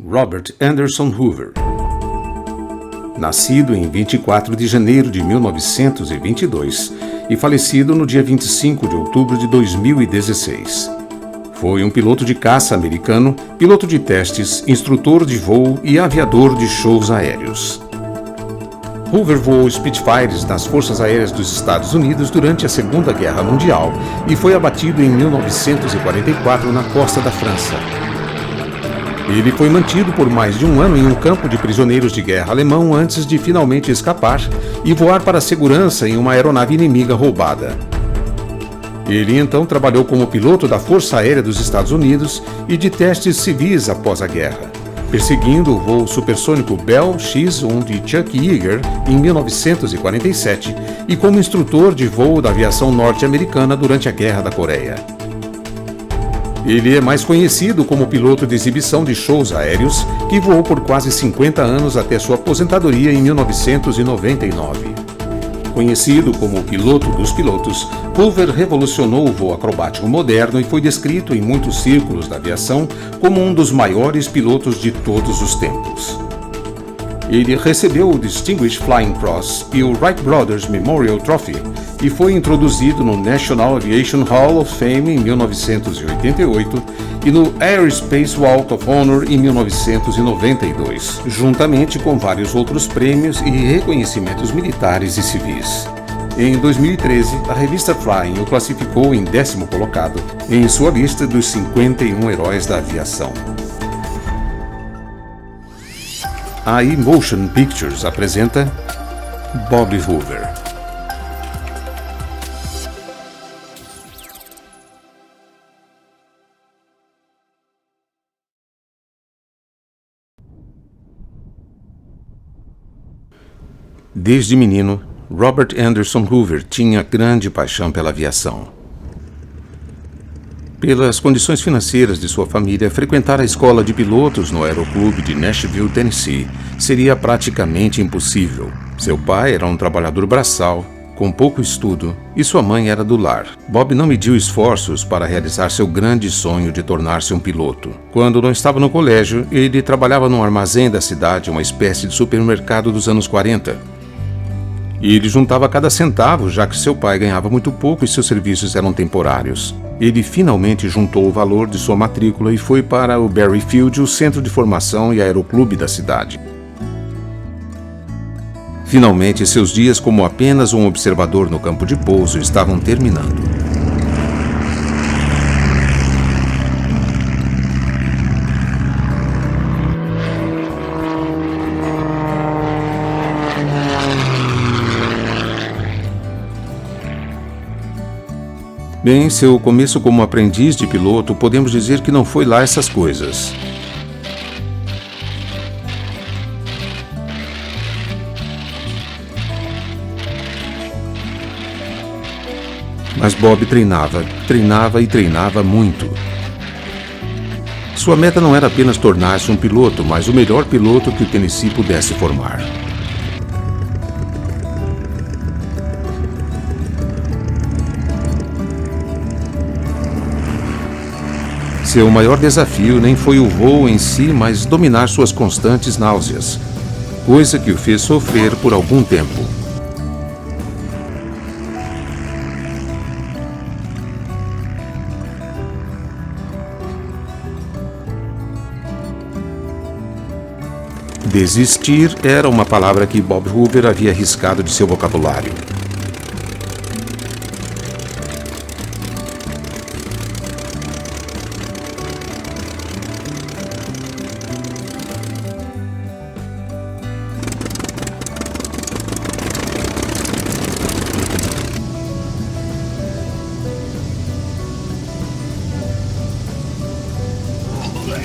Robert Anderson Hoover. Nascido em 24 de janeiro de 1922 e falecido no dia 25 de outubro de 2016. Foi um piloto de caça americano, piloto de testes, instrutor de voo e aviador de shows aéreos. Hoover voou Spitfires nas Forças Aéreas dos Estados Unidos durante a Segunda Guerra Mundial e foi abatido em 1944 na costa da França. Ele foi mantido por mais de um ano em um campo de prisioneiros de guerra alemão antes de finalmente escapar e voar para a segurança em uma aeronave inimiga roubada. Ele então trabalhou como piloto da Força Aérea dos Estados Unidos e de testes civis após a guerra, perseguindo o voo supersônico Bell X-1 de Chuck Yeager em 1947 e como instrutor de voo da aviação norte-americana durante a Guerra da Coreia. Ele é mais conhecido como piloto de exibição de shows aéreos, que voou por quase 50 anos até sua aposentadoria em 1999. Conhecido como o piloto dos pilotos, Hoover revolucionou o voo acrobático moderno e foi descrito em muitos círculos da aviação como um dos maiores pilotos de todos os tempos. Ele recebeu o Distinguished Flying Cross e o Wright Brothers Memorial Trophy e foi introduzido no National Aviation Hall of Fame em 1988 e no Air Space Walk of Honor em 1992, juntamente com vários outros prêmios e reconhecimentos militares e civis. Em 2013, a revista Flying o classificou em 10º colocado em sua lista dos 51 heróis da aviação. A Emotion Pictures apresenta Bob Hoover. Desde menino, Robert Anderson Hoover tinha grande paixão pela aviação. Pelas condições financeiras de sua família, frequentar a escola de pilotos no Aeroclube de Nashville, Tennessee, seria praticamente impossível. Seu pai era um trabalhador braçal, com pouco estudo, e sua mãe era do lar. Bob não mediu esforços para realizar seu grande sonho de tornar-se um piloto. Quando não estava no colégio, ele trabalhava num armazém da cidade, uma espécie de supermercado dos anos 40. E ele juntava cada centavo, já que seu pai ganhava muito pouco e seus serviços eram temporários. Ele finalmente juntou o valor de sua matrícula e foi para o Berryfield, o centro de formação e aeroclube da cidade. Finalmente, seus dias como apenas um observador no campo de pouso estavam terminando. Bem, seu começo como aprendiz de piloto, podemos dizer que não foi lá essas coisas. Mas Bob treinava e treinava muito. Sua meta não era apenas tornar-se um piloto, mas o melhor piloto que o Tennessee pudesse formar. Seu maior desafio nem foi o voo em si, mas dominar suas constantes náuseas, coisa que o fez sofrer por algum tempo. Desistir era uma palavra que Bob Hoover havia riscado de seu vocabulário.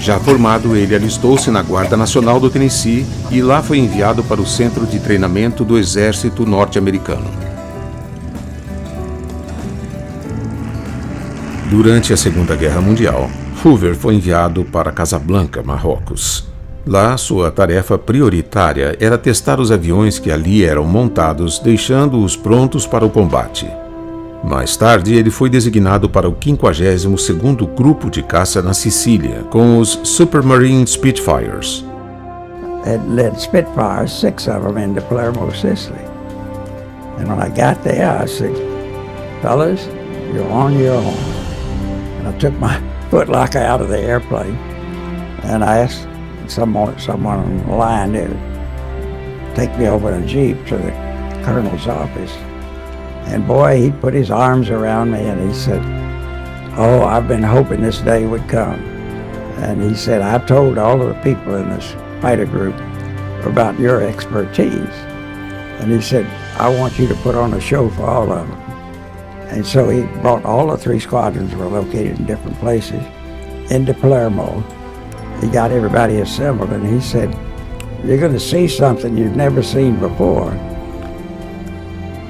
Já formado, ele alistou-se na Guarda Nacional do Tennessee e lá foi enviado para o Centro de Treinamento do Exército Norte-Americano. Durante a Segunda Guerra Mundial, Hoover foi enviado para Casablanca, Marrocos. Lá, sua tarefa prioritária era testar os aviões que ali eram montados, deixando-os prontos para o combate. Mais tarde, ele foi designado para o 52º Grupo de Caça na Sicília, com os Supermarine Spitfires. Had led Spitfires, 6 of them, into Palermo, Sicily. And when I got there, I said, fellas, you're on your own. And I took my footlocker out of the airplane, and I asked someone on the line to take me over in a Jeep to the colonel's office. And boy, he put his arms around me and he said, oh, I've been hoping this day would come. And he said, I told all of the people in this fighter group about your expertise. And he said, I want you to put on a show for all of them. And so he brought all the 3 squadrons were located in different places into Palermo. He got everybody assembled and he said, you're going to see something you've never seen before.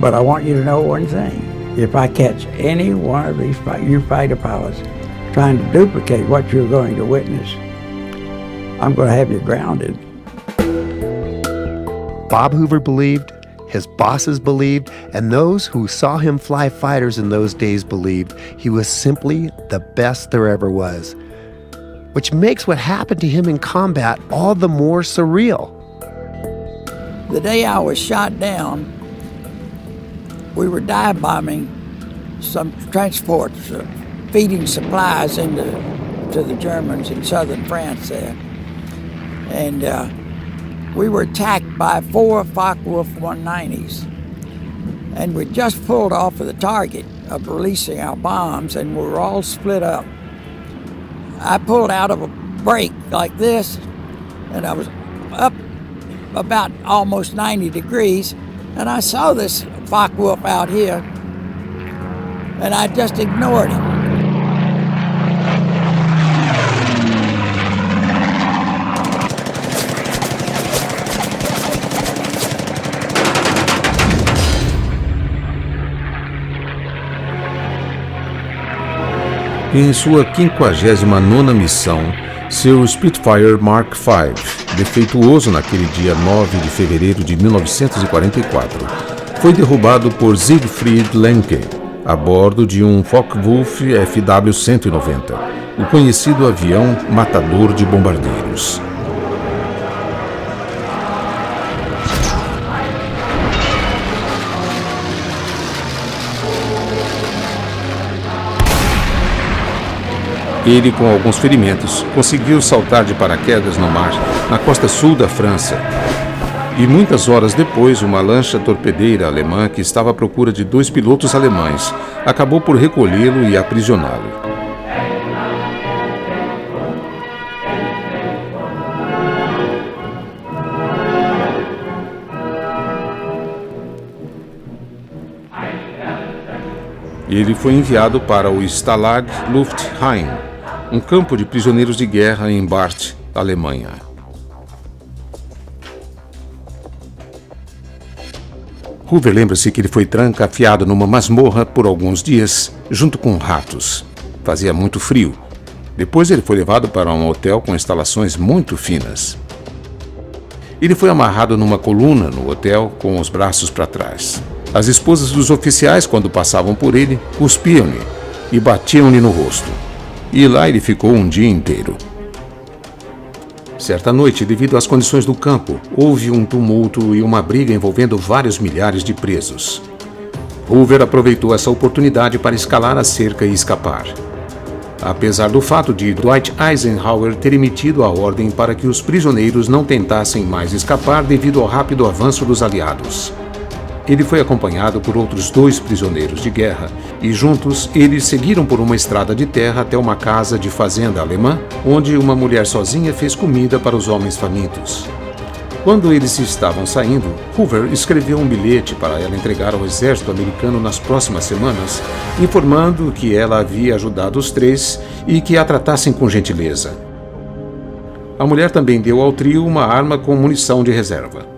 But I want you to know one thing. If I catch any one of these you fighter pilots trying to duplicate what you're going to witness, I'm going to have you grounded. Bob Hoover believed, his bosses believed, and those who saw him fly fighters in those days believed he was simply the best there ever was, which makes what happened to him in combat all the more surreal. The day I was shot down, we were dive bombing some transports, feeding supplies to the Germans in southern France there. And we were attacked by 4 Focke-Wulf 190s. And we just pulled off of the target of releasing our bombs, and we were all split up. I pulled out of a break like this, and I was up about almost 90 degrees, and I saw this Focke-Wulf out here, and I just ignored him. Em sua 59ª missão, seu Spitfire Mark V, defeituoso naquele dia 9 de fevereiro de 1944, foi derrubado por Siegfried Lenke, a bordo de um Focke-Wulf FW-190, o conhecido avião matador de bombardeiros. Ele, com alguns ferimentos, conseguiu saltar de paraquedas no mar, na costa sul da França. E muitas horas depois, uma lancha torpedeira alemã que estava à procura de 2 pilotos alemães acabou por recolhê-lo e aprisioná-lo. Ele foi enviado para o Stalag Luftheim, um campo de prisioneiros de guerra em Barth, Alemanha. Hoover lembra-se que ele foi trancafiado numa masmorra por alguns dias, junto com ratos. Fazia muito frio. Depois ele foi levado para um hotel com instalações muito finas. Ele foi amarrado numa coluna no hotel com os braços para trás. As esposas dos oficiais, quando passavam por ele, cuspiam-lhe e batiam-lhe no rosto. E lá ele ficou um dia inteiro. Certa noite, devido às condições do campo, houve um tumulto e uma briga envolvendo vários milhares de presos. Hoover aproveitou essa oportunidade para escalar a cerca e escapar. Apesar do fato de Dwight Eisenhower ter emitido a ordem para que os prisioneiros não tentassem mais escapar devido ao rápido avanço dos aliados. Ele foi acompanhado por outros 2 prisioneiros de guerra e juntos eles seguiram por uma estrada de terra até uma casa de fazenda alemã, onde uma mulher sozinha fez comida para os homens famintos. Quando eles estavam saindo, Hoover escreveu um bilhete para ela entregar ao exército americano nas próximas semanas, informando que ela havia ajudado os 3 e que a tratassem com gentileza. A mulher também deu ao trio uma arma com munição de reserva.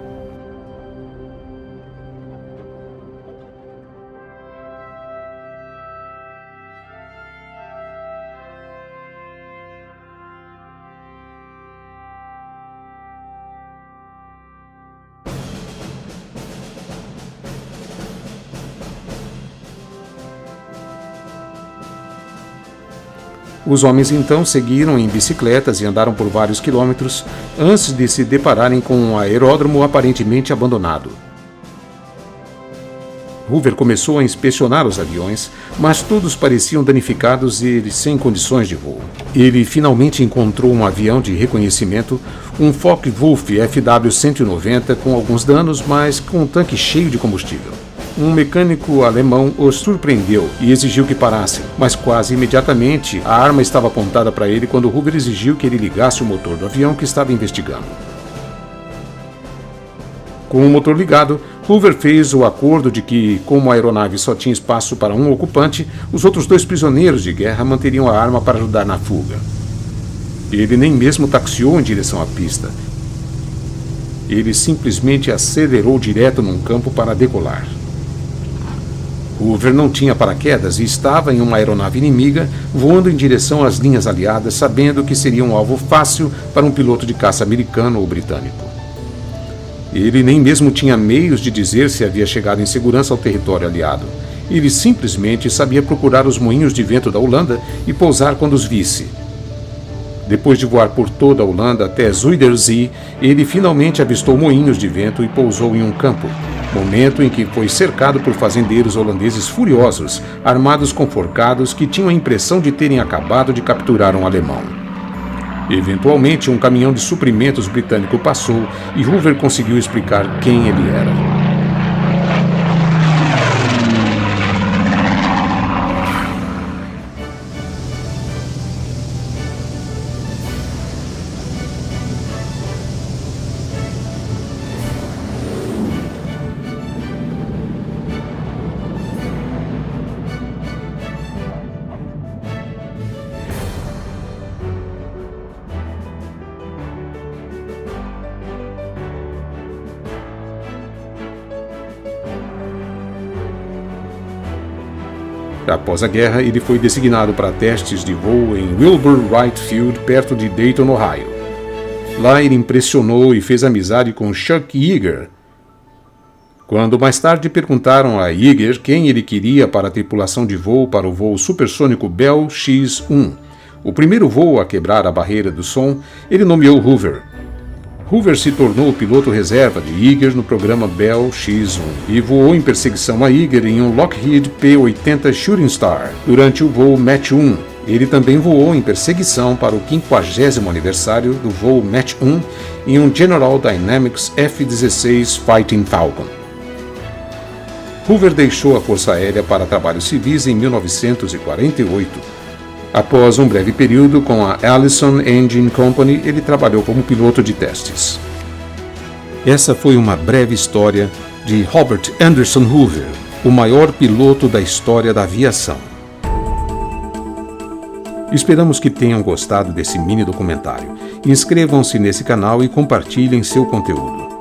Os homens então seguiram em bicicletas e andaram por vários quilômetros antes de se depararem com um aeródromo aparentemente abandonado. Hoover começou a inspecionar os aviões, mas todos pareciam danificados e sem condições de voo. Ele finalmente encontrou um avião de reconhecimento, um Focke-Wulf FW-190 com alguns danos, mas com um tanque cheio de combustível. Um mecânico alemão os surpreendeu e exigiu que parassem, mas quase imediatamente a arma estava apontada para ele quando Hoover exigiu que ele ligasse o motor do avião que estava investigando. Com o motor ligado, Hoover fez o acordo de que, como a aeronave só tinha espaço para um ocupante, os outros 2 prisioneiros de guerra manteriam a arma para ajudar na fuga. Ele nem mesmo taxiou em direção à pista. Ele simplesmente acelerou direto num campo para decolar. Hoover não tinha paraquedas e estava em uma aeronave inimiga, voando em direção às linhas aliadas, sabendo que seria um alvo fácil para um piloto de caça americano ou britânico. Ele nem mesmo tinha meios de dizer se havia chegado em segurança ao território aliado. Ele simplesmente sabia procurar os moinhos de vento da Holanda e pousar quando os visse. Depois de voar por toda a Holanda até Zuiderzee, ele finalmente avistou moinhos de vento e pousou em um campo, momento em que foi cercado por fazendeiros holandeses furiosos, armados com forcados que tinham a impressão de terem acabado de capturar um alemão. Eventualmente, um caminhão de suprimentos britânico passou e Hoover conseguiu explicar quem ele era. Após a guerra, ele foi designado para testes de voo em Wilbur Wright Field, perto de Dayton, Ohio. Lá ele impressionou e fez amizade com Chuck Yeager. Quando mais tarde perguntaram a Yeager quem ele queria para a tripulação de voo para o voo supersônico Bell X-1, o primeiro voo a quebrar a barreira do som, ele nomeou Hoover. Hoover se tornou o piloto reserva de Yeager no programa Bell X-1 e voou em perseguição a Yeager em um Lockheed P-80 Shooting Star durante o voo Mach 1. Ele também voou em perseguição para o 50º aniversário do voo Mach 1 em um General Dynamics F-16 Fighting Falcon. Hoover deixou a Força Aérea para trabalhos civis em 1948. Após um breve período com a Allison Engine Company, ele trabalhou como piloto de testes. Essa foi uma breve história de Robert Anderson Hoover, o maior piloto da história da aviação. Esperamos que tenham gostado desse mini documentário. Inscrevam-se nesse canal e compartilhem seu conteúdo.